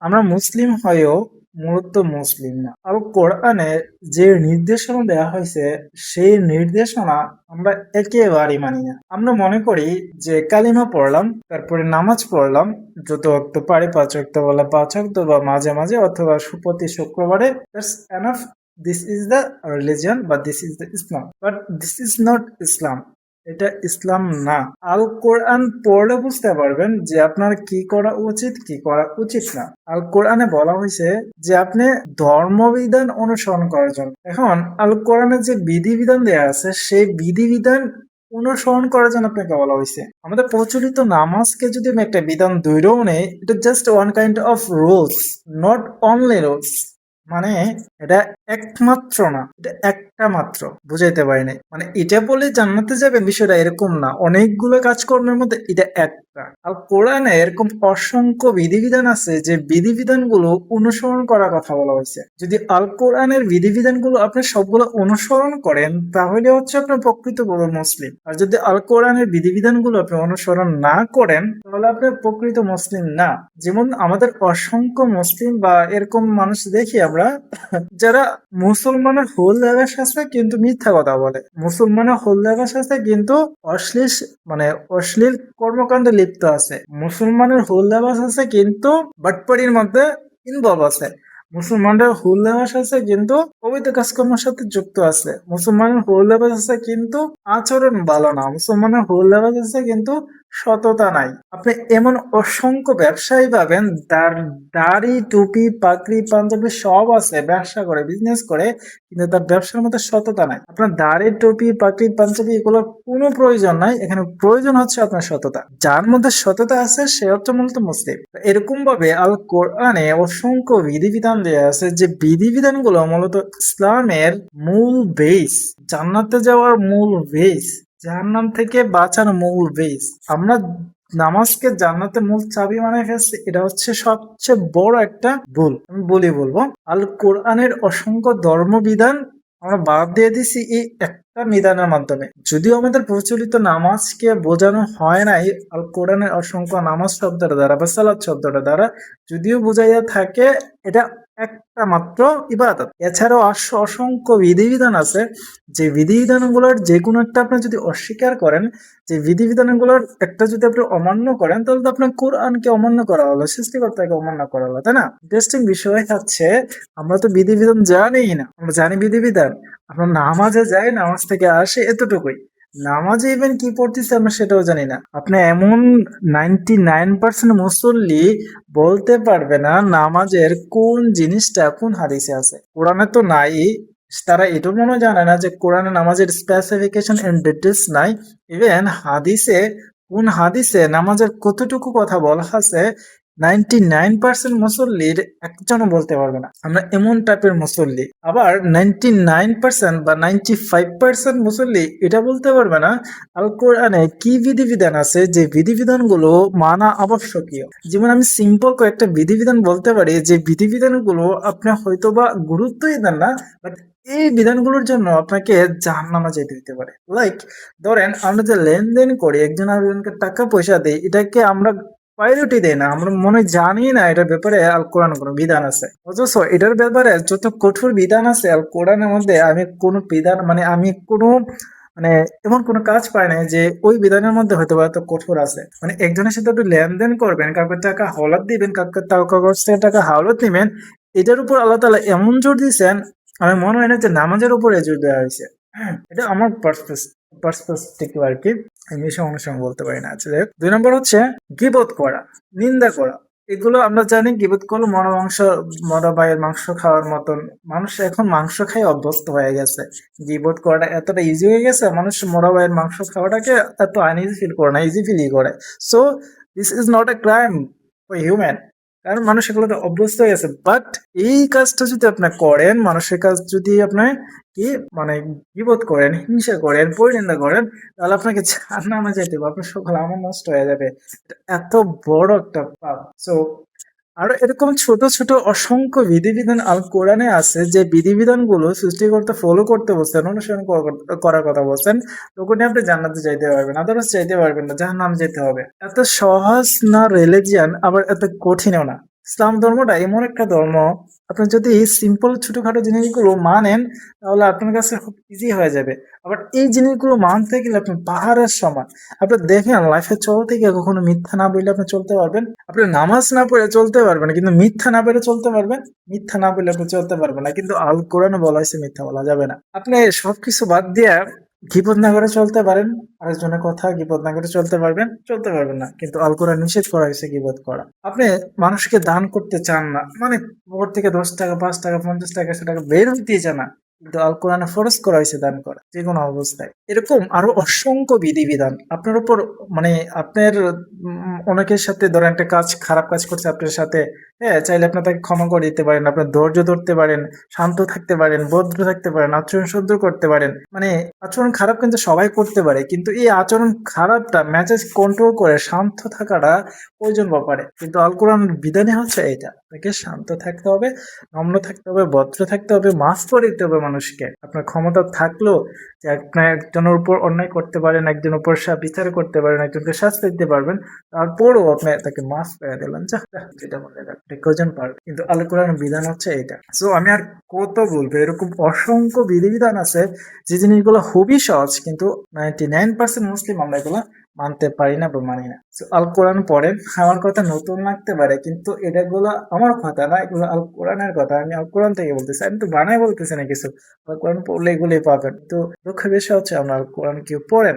আমরা মুসলিম হয়েও মূলত মুসলিম না। আল কোরআনে যে নির্দেশনা দেওয়া হয়েছে সেই নির্দেশনা আমরা একেবারেই মানি না। আমরা মনে করি যে কালিমা পড়লাম, তারপরে নামাজ পড়লাম, যত ওয়াক্ত পারি 5 ওয়াক্ত বলে 5 ওয়াক্ত, বা মাঝে মাঝে অথবা প্রতি শুক্রবারে, that's enough. This is the religion বা this is the Islam, but this is not Islam. এটা ইসলাম না। আল কোরআন পড়লে বুঝতে পারবেন যে আপনার কি করা উচিত, কি করা উচিত না। আল কোরআনে বলা হয়েছে যে আপনি ধর্মবিধান অনুসরণ করার জন্য। এখন আল কোরআনে যে বিধিবিধান দেয়া আছে সেই বিধিবিধান অনুসরণ করার জন্য আপনাকে বলা হয়েছে। আমাদের প্রচলিত নামাজকে যদি আমি একটা বিধান ধরেও নেই, এটা just one kind of rules, not only rules. মানে এটা একমাত্র না, এটা একটা মাত্র। বুঝাইতে পারি নাই, মানে এটা বলে জান্নাতে যাবেন বিষয়টা এরকম না। অনেকগুলো কাজকর্মের মধ্যে এটা একটা। আর কোরআনে এরকম অসংখ্য বিধিবিধান আছে যে বিধিবিধানগুলো অনুসরণ করার কথা বলা হয়েছে। যদি আল কোরআনের বিধিবিধানগুলো আপনি সবগুলো অনুসরণ করেন তাহলে হচ্ছে আপনার প্রকৃতপক্ষে মুসলিম। আর যদি আল কোরআনের বিধিবিধানগুলো আপনি অনুসরণ না করেন তাহলে আপনি প্রকৃত মুসলিম না। যেমন আমাদের অসংখ্য মুসলিম বা এরকম মানুষ দেখি আমরা, যারা মুসলমানের হোল লেবাস আছে কিন্তু মিথ্যা কথা বলে, মুসলমানের হোল লেবাস আছে কিন্তু অশ্লীল, মানে অশ্লীল কর্মকাণ্ডে লিপ্ত আছে। মুসলমানের হোল লেবাস আছে কিন্তু বাটপাড়ির মধ্যে ইনভলভ আছে। মুসলমানদের হোল লেবাস আছে কিন্তু অবৈধ কাজকর্মের সাথে যুক্ত আছে। মুসলমানের হোল লেবাস আছে কিন্তু আচরণ ভালো না। মুসলমানের হোল লেবাস আছে কিন্তু সততা নাই। আপনি এমন অসংখ্য ব্যবসায়ী পাবেন, তার দাড়ি, টুপি, পাগড়ি, পাঞ্জাবি সব আছে, ব্যবসা করে, বিজনেস করে, কিন্তু তার ব্যবসার মধ্যে সততা নাই। আপনার দাড়ি, টুপি, পাগড়ি, পাঞ্জাবি এগুলোর কোনো প্রয়োজন নাই। এখানে প্রয়োজন হচ্ছে আপনার সততা। যার মধ্যে সততা আছে সে হচ্ছে মূলত মুসলিম। এরকম ভাবে আল কোরআনে অসংখ্য বিধিবিধান দেওয়া আছে যে বিধিবিধান গুলো মূলত ইসলামের মূল বেস, জান্নাতে যাওয়ার মূল বেস, জাহান্নাম থেকে বাঁচার মূল বেস। আমরা নামাজকে জান্নাতের মূল চাবি বানায় ফেলছি, এটা হচ্ছে সবচেয়ে বড় একটা ভুল। আমি বলবো আল কোরআনের অসংখ্য ধর্মবিধান আমরা বাদ দিয়ে দিছি এই একটা বিধানের মাধ্যমে। যদিও আমাদের প্রচলিত নামাজকে বোঝানো হয় নাই আল কোরআনের অসংখ্য নামাজ শব্দটা দ্বারা বা সালাত শব্দটা দ্বারা, যদিও বোঝাইয়া থাকে এটা একটা মাত্র ইবাদত। এছাড়াও অসংখ্য বিধিবিধান আছে যে বিধিবিধানগুলোর যে কোনো একটা আপনি যদি অস্বীকার করেন, যে বিধিবিধানগুলোর একটা যদি আপনি অমান্য করেন তাহলে তো আপনার কোরআনকে অমান্য করা হলো, সৃষ্টিকর্তাকে অমান্য করা হলো, তাই না? ইন্টারেস্টিং বিষয় হচ্ছে আমরা তো বিধিবিধান জানি না। আমরা জানি বিধিবিধান, আমরা নামাজে যাই, নামাজ থেকে আসে, এতটুকুই। নামাজে ইভেন কি পড়তেছে আমরা সেটাও জানি না। আপনি এমন 99% মুসল্লি বলতে পারবে না নামাজের কোন জিনিসটা কোন হাদিসে আছে। কোরআনে তো নাই। তারা এটাও মনে জানে না যে কোরআনে নামাজের স্পেসিফিকেশন এন্ড ডিটেলস নাই। ইভেন হাদিসে, কোন হাদিসে নামাজের কতটুকু কথা বলা আছে 99% মুসল্লির একজনও বলতে পারবে না। আমরা এমন টাইপের মুসল্লি। আবার 99% বা 95% মুসল্লি এটা বলতে পারবে না আল কোরআনে কি বিধিবিধান আছে যে বিধিবিধানগুলো মানা আবশ্যকীয়। যেমন আমি সিম্পল কয়েকটা বিধিবিধান বলতে পারি যে বিধিবিধানগুলো আপনি হয়তো বা গুরুত্বই দেন না, বাট এই বিধানগুলোর জন্য আপনাকে জাহান্নামে যেতে হতে পারে। লাইক ধরেন আমরা যে লেনদেন করি, একজন আরেকজনকে টাকা পয়সা দেই, এটাকে আমরা প্রায়োরিটি দেয় না, আমরা মনে জানি না এটার ব্যাপারে আল কোরআন কোনো বিধান আছে। অথচ এটার ব্যাপারে যত কঠোর বিধান আছে আল কোরআনের মধ্যে, আমি কোনো বিধান মানে আমি কোনো মানে এমন কোনো কাজ পাই না যে ওই বিধানের মধ্যে হয়তো বা এত কঠোর আছে। মানে একজনের সাথে আপনি লেনদেন করবেন, কাউকে টাকা হাওলাত দিবেন, কাউকে টাকা হাওলাত দিবেন, এটার উপর আল্লাহ তাআলা এমন জোর দিয়েছেন, আমি মনে হয় না যে নামাজের উপরে জোর দেওয়া হয়েছে। এটা আমার পার্সপেক্টিভ আর কি, আমি এসব অনুসরণ বলতে পারি না। আচ্ছা, 2 নম্বর হচ্ছে গীবত করা, নিন্দা করা। এগুলো আমরা জানি গীবত করলে মরা ভাইয়ের মাংস খাওয়ার মতন। মানুষ এখন মাংস খাই অভ্যস্ত হয়ে গেছে। গীবত করাটা এতটা ইজি হয়ে গেছে, মানুষ মরা ভাইয়ের মাংস খাওয়াটাকে এত আনইজি ফিল করে না, ইজি ফিলই করে। So this is not a crime for human, কারণ মানুষ এগুলোতে অভ্যস্ত হয়ে গেছে। বাট এই কাজটা যদি আপনি করেন, মানুষের কাজ যদি আপনি কি মানে বিপদ করেন, হিংসা করেন, পরিনিন্দা করেন, তাহলে আপনাকে জাহান্নামে যেতে হবে, আপনার সকল আমল নষ্ট হয়ে যাবে। এটা এত বড় একটা পাপ। সো আর এরকম ছোট ছোট অসংখ্য বিধিবিধান আল কোরআনে আছে যে বিধিবিধান গুলো সৃষ্টিকর্তা ফলো করতে বলছেন, অনুসরণ করার কথা বলছেন, তখনই আপনি জান্নাতে যাইতে পারবেন, আদারওয়াইজ চাইতে পারবেন না, জাহান্নামে যেতে হবে। এত সহজ না রিলিজিয়ান, আবার এত কঠিনও না। ইসলাম ধর্মটা এমন একটা ধর্ম, আপনি যদি সিম্পল ছোটখাটো জিনিসগুলো মানেন তাহলে আপনার কাছে খুব ইজি হয়ে যাবে। আবার এই জিনিসগুলো মানতে গেলে আপনি পাহাড়ের সমান। আপনি দেখেন লাইফে চলতে গিয়ে কখনো মিথ্যা না বললে আপনি চলতে পারবেন? আপনি নামাজ না পড়ে চলতে পারবেন কিন্তু মিথ্যা না বলে চলতে পারবেন? মিথ্যা না বললে আপনি চলতে পারবেন না, কিন্তু আল কোরআনে বলা হয়েছে মিথ্যা বলা যাবে না। আপনি সবকিছু বাদ দিয়ে গীবত না করে চলতে পারেন, আরেকজনের কথা গীবত না করে চলতে পারবেন? চলতে পারবেন না, কিন্তু আল কোরআন নিষেধ করা হয়েছে গীবত করা। আপনি মানুষকে দান করতে চান না, মানে পকেট থেকে 10 টাকা 5 টাকা 50 টাকা 100 টাকা বের হইতেই চান না, কিন্তু আল কোরআনে ফরজ করা হয়েছে দান করা যে কোনো অবস্থায়। এরকম আরো অসংখ্য বিধিবিধান আপনার উপর, মানে আপনার অনেকের সাথে ধরেন একটা কাজ, খারাপ কাজ করছে আপনার সাথে, হ্যাঁ চাইলে আপনি তাকে ক্ষমা করে দিতে পারেন, আপনার ধৈর্য ধরতে পারেন, শান্ত থাকতে পারেন, ভদ্র থাকতে পারেন, আচরণ সহ্য করতে পারেন। মানে আচরণ খারাপ কিন্তু সবাই করতে পারে, কিন্তু এই আচরণ খারাপটা মেজাজ কন্ট্রোল করে শান্ত থাকাটা প্রয়োজন ব্যাপারে। কিন্তু আল কোরআনের বিধানে হচ্ছে এটা, আপনাকে শান্ত থাকতে হবে, নম্র থাকতে হবে, ভদ্র থাকতে হবে, মাফ করে দিতে হবে মানুষকে। আপনার ক্ষমতা থাকলেও যে আপনি একজনের উপর অন্যায় করতে পারেন, একজনের উপর বিচার করতে পারেন, একজনকে শাস্তি দিতে পারবেন, তারপরও আপনি তাকে মাফ করে দিলেন, যা যা, যেটা বলে এটা কজন পারবে। কিন্তু আল কোরআনের বিধান হচ্ছে এটা। সো আমি আর কত বলবো, এরকম অসংখ্য বিধিবিধান আছে যে জিনিসগুলো খুবই সহজ, কিন্তু 99% মুসলিম আমরা এগুলো মানতে পারি না বা মানি না। So, আল কোরআন পড়েন, আমার কথা নতুন লাগতে পারে কিন্তু এটাগুলো আমার কথা না, এগুলো আল কোরআনের কথা, আমি আল কোরআন থেকে বলতেছি, আমি তো বানাই বলতেছি না কিছু। আল কোরআন পড়লে এগুলোই পাবেন, তো দুঃখের বিষয় হচ্ছে আমরা আল কোরআন কেউ পড়ে না।